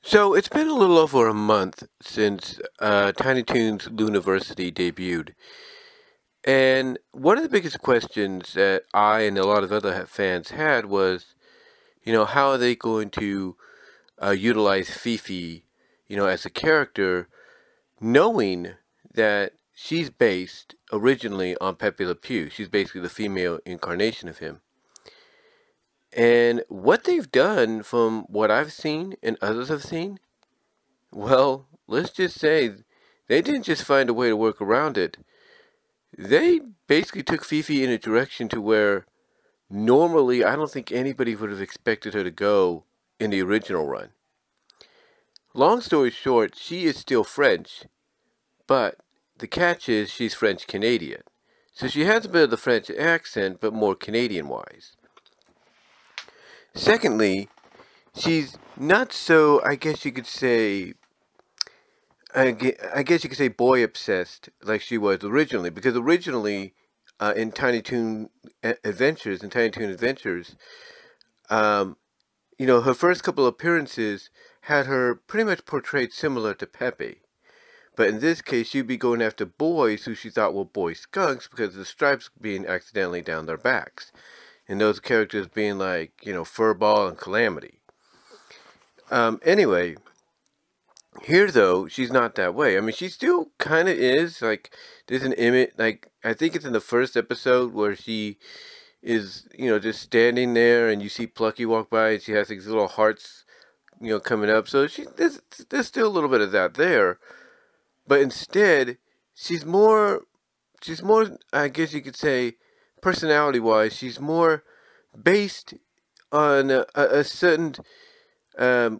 So it's been a little over a month since Tiny Toons Looniversity debuted. And one of the biggest questions that I and a lot of other fans had was, how are they going to utilize Fifi, as a character, knowing that she's based originally on Pepe Le Pew. She's basically the female incarnation of him. And what they've done, from what I've seen and others have seen, well, let's just say they didn't just find a way to work around it. They basically took Fifi in a direction to where normally I don't think anybody would have expected her to go in the original run. Long story short, she is still French, but the catch is she's French Canadian. So she has a bit of the French accent, but more Canadian wise. Secondly, she's not so, I guess you could say, boy obsessed like she was originally, because originally in Tiny Toon Adventures, her first couple appearances had her pretty much portrayed similar to Pepe. But in this case, she'd be going after boys who she thought were boy skunks because of the stripes being accidentally down their backs. And those characters being like, Furball and Calamity. Anyway, here though, she's not that way. I mean, she still kind of is. Like, there's an image, like, I think it's in the first episode where she is, just standing there and you see Plucky walk by and she has these little hearts, coming up. So there's still a little bit of that there. But instead, she's more, I guess you could say, personality-wise, she's more based on a certain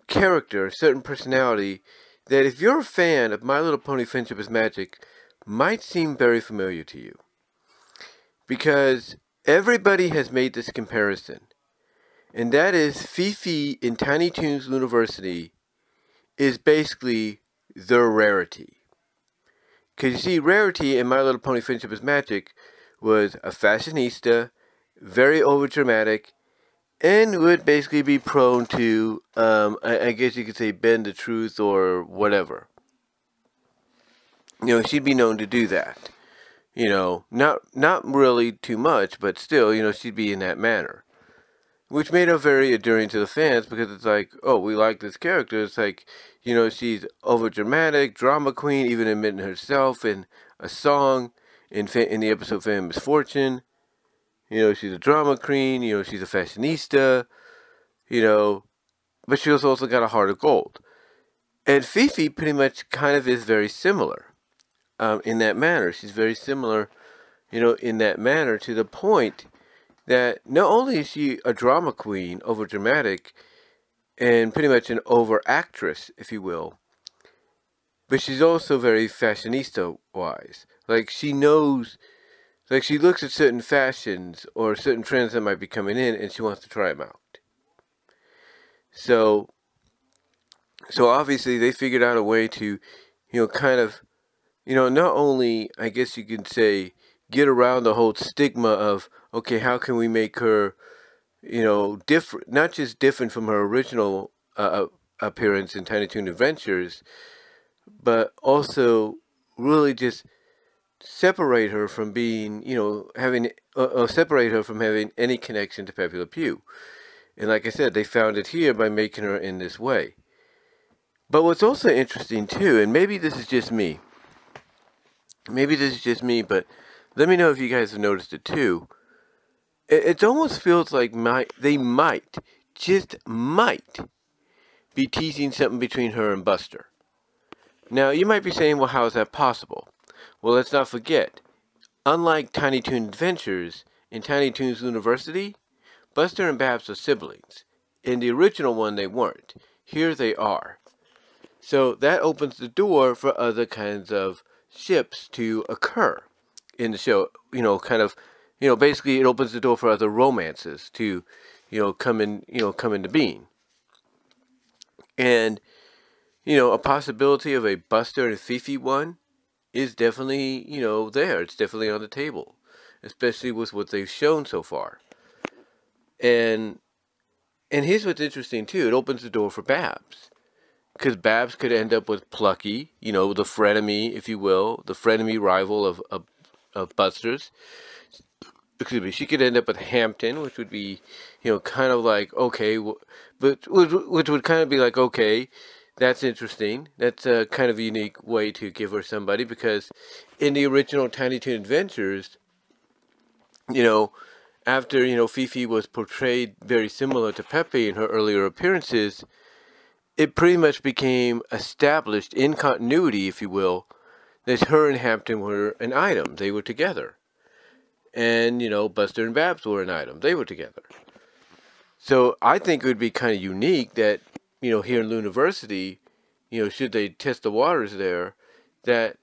character, a certain personality, that if you're a fan of My Little Pony Friendship is Magic, might seem very familiar to you. Because everybody has made this comparison. And that is Fifi in Tiny Toons Looniversity is basically the Rarity. Because you see, Rarity in My Little Pony Friendship is Magic was a fashionista, very overdramatic, and would basically be prone to, I guess you could say, bend the truth or whatever. She'd be known to do that. Not really too much, but still, she'd be in that manner. Which made her very endearing to the fans because it's like, oh, we like this character. It's like, she's overdramatic, drama queen, even admitting herself in a song in the episode Fame Misfortune. She's a drama queen, she's a fashionista, but she also got a heart of gold. And Fifi pretty much kind of is very similar in that manner. She's very similar, in that manner, to the point that not only is she a drama queen, overdramatic, and pretty much an over actress, if you will, but she's also very fashionista-wise. Like, she knows, like, she looks at certain fashions or certain trends that might be coming in, and she wants to try them out. So obviously they figured out a way to, kind of, not only, I guess you could say, get around the whole stigma of, okay, how can we make her, different, not just different from her original appearance in Tiny Toon Adventures, but also really just separate her from being, separate her from having any connection to Pepe Le Pew. And like I said, they found it here by making her in this way. But what's also interesting too, and maybe this is just me, but let me know if you guys have noticed it too. It almost feels like they might, just might, be teasing something between her and Buster. Now, you might be saying, well, how is that possible? Well, let's not forget, unlike Tiny Toon Adventures, in Tiny Toons Looniversity, Buster and Babs are siblings. In the original one, they weren't. Here they are. So that opens the door for other kinds of ships to occur in the show. Basically it opens the door for other romances to, come into being. And, a possibility of a Buster and Fifi one is definitely, there. It's definitely on the table. Especially with what they've shown so far. And here's what's interesting too. It opens the door for Babs. because Babs could end up with Plucky, you know, the frenemy, if you will, the frenemy rival of Buster's. Excuse me. She could end up with Hampton, which would be, you know, kind of like okay, but which would kind of be like okay, that's interesting. That's a kind of unique way to give her somebody, because in the original Tiny Toon Adventures, you know, after, you know, Fifi was portrayed very similar to Pepe in her earlier appearances, it pretty much became established in continuity, if you will, that her and Hampton were an item. They were together. And, you know, Buster and Babs were an item. They were together. So I think it would be kind of unique that, you know, here in Looniversity, you know, should they test the waters there, that,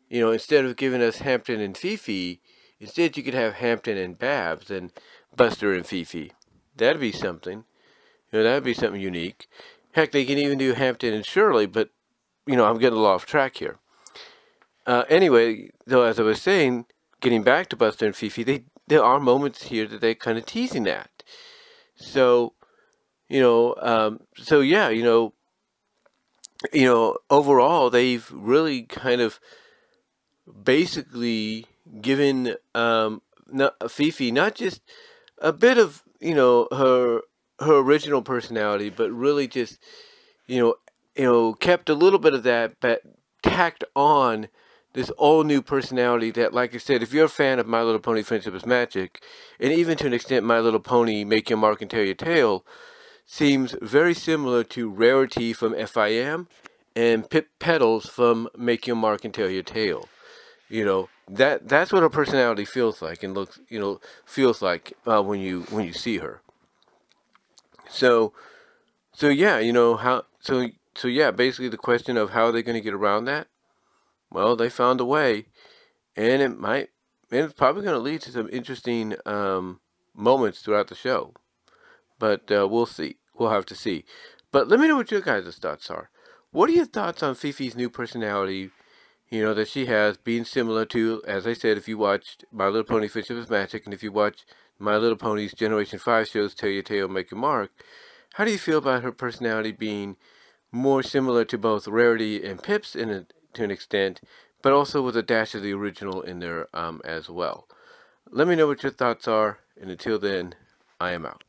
you know, instead of giving us Hampton and Fifi, instead you could have Hampton and Babs and Buster and Fifi. That'd be something. You know, that'd be something unique. Heck, they can even do Hampton and Shirley, but, you know, I'm getting a little off track here. Anyway, though, as I was saying, getting back to Buster and Fifi, there are moments here that they're kind of teasing that. So, you know, so yeah, you know, overall, they've really kind of basically given Fifi not just a bit of, you know, her original personality, but really just, you know, kept a little bit of that, but tacked on this all new personality that, like I said, if you're a fan of My Little Pony Friendship is Magic, and even to an extent My Little Pony Make Your Mark and Tell Your Tale, seems very similar to Rarity from FIM and Pip Petals from Make Your Mark and Tell Your Tale. You know, that's what her personality feels like and looks, you know, feels like when you see her. So yeah, you know, so yeah, basically the question of how are they going to get around that? Well, they found a way, and it's probably going to lead to some interesting moments throughout the show. But we'll see. We'll have to see. But let me know what your guys' thoughts are. What are your thoughts on Fifi's new personality, you know, that she has, being similar to, as I said, if you watched My Little Pony Friendship is Magic, and if you watch My Little Pony's Generation 5 shows, Tell Your Tale, Make Your Mark, how do you feel about her personality being more similar to both Rarity and Pip's to an extent, but also with a dash of the original in there as well? Let me know what your thoughts are, and until then, I am out.